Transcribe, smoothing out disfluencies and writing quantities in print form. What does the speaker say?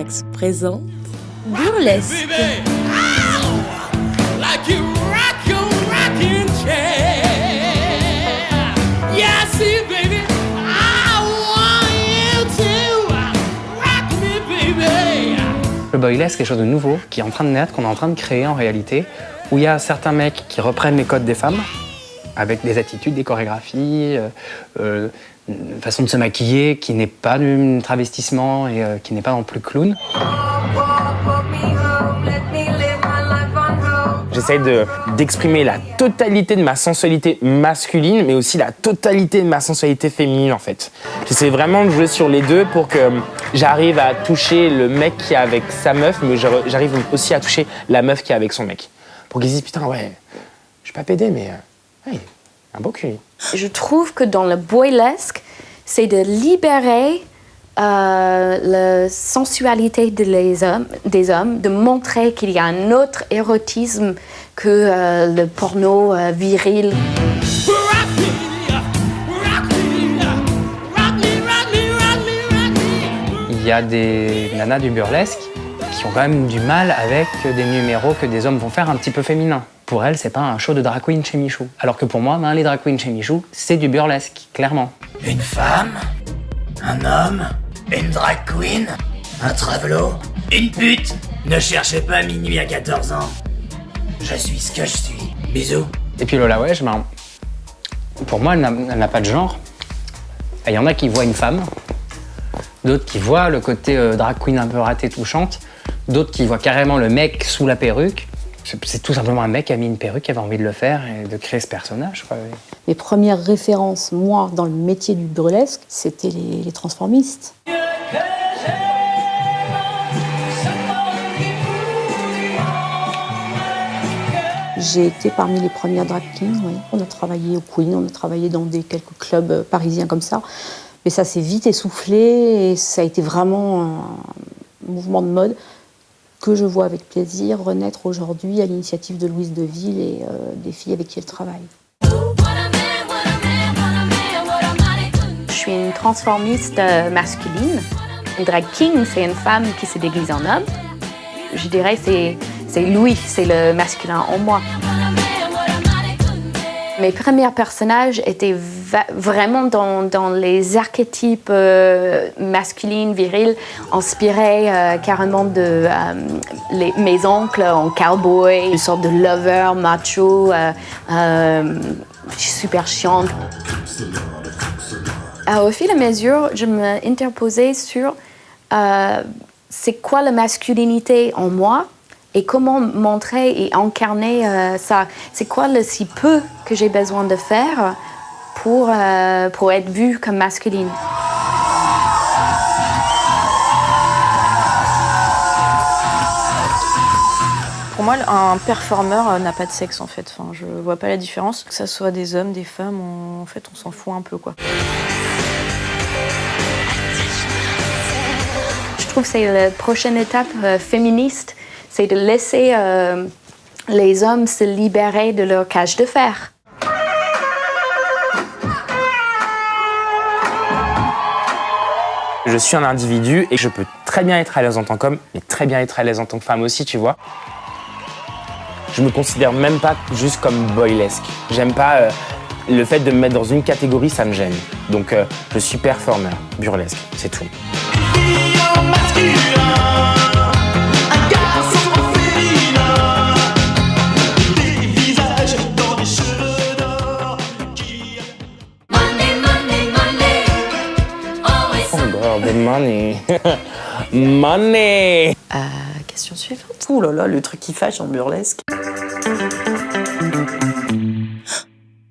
Max présente Burlesque. Le boylesque, c'est quelque chose de nouveau qui est en train de naître, qu'on est en train de créer en réalité, où il y a certains mecs qui reprennent les codes des femmes, avec des attitudes, des chorégraphies, une façon de se maquiller qui n'est pas du travestissement et qui n'est pas non plus clown. J'essaye d'exprimer la totalité de ma sensualité masculine, mais aussi la totalité de ma sensualité féminine, en fait. J'essaie vraiment de jouer sur les deux pour que j'arrive à toucher le mec qui est avec sa meuf, mais j'arrive aussi à toucher la meuf qui est avec son mec. Pour qu'ils se disent, putain, ouais, je suis pas pédé, mais ouais, un beau cul. Je trouve que dans le boylesque, c'est de libérer la sensualité des hommes, de montrer qu'il y a un autre érotisme que le porno viril. Il y a des nanas du burlesque qui ont quand même du mal avec des numéros que des hommes vont faire un petit peu féminins. Pour elles, c'est pas un show de drag queen chez Michou. Alors que pour moi, les drag queens chez Michou, c'est du burlesque, clairement. Une femme, un homme, une drag queen, un travelo, une pute. Ne cherchez pas minuit à 14 ans. Je suis ce que je suis. Bisous. Et puis Lola Wesh, pour moi, elle n'a pas de genre. Il y en a qui voient une femme, d'autres qui voient le côté drag queen un peu ratée, touchante, d'autres qui voient carrément le mec sous la perruque. C'est tout simplement un mec qui a mis une perruque, qui avait envie de le faire et de créer ce personnage, quoi. Mes premières références, moi, dans le métier du burlesque, c'était les transformistes. J'ai été parmi les premières drag kings, oui. On a travaillé au Queen, on a travaillé dans quelques clubs parisiens comme ça. Mais ça s'est vite essoufflé et ça a été vraiment un mouvement de mode que je vois avec plaisir renaître aujourd'hui à l'initiative de Louise Deville et des filles avec qui elle travaille. Je suis une transformiste masculine. Une drag king, c'est une femme qui se déguise en homme. Je dirais que c'est Louis, c'est le masculin en moi. Mes premiers personnages étaient vraiment dans les archétypes masculines, virils, inspirés carrément de mes oncles en cowboy, une sorte de lover, macho, super chiante. Au fil et à mesure, je m'interposais sur c'est quoi la masculinité en moi et comment montrer et incarner ça. C'est quoi le si peu que j'ai besoin de faire pour être vue comme masculine. Pour moi, un performeur n'a pas de sexe en fait. Enfin, je vois pas la différence. Que ça soit des hommes, des femmes, en fait, on s'en fout un peu, quoi. Je trouve que c'est la prochaine étape féministe, c'est de laisser les hommes se libérer de leur cage de fer. Je suis un individu et je peux très bien être à l'aise en tant qu'homme, mais très bien être à l'aise en tant que femme aussi, tu vois. Je me considère même pas juste comme boylesque. J'aime pas le fait de me mettre dans une catégorie, ça me gêne. Donc je suis performeur, burlesque, c'est tout. Money. Money. Question suivante. Ouh là là, le truc qui fâche en burlesque.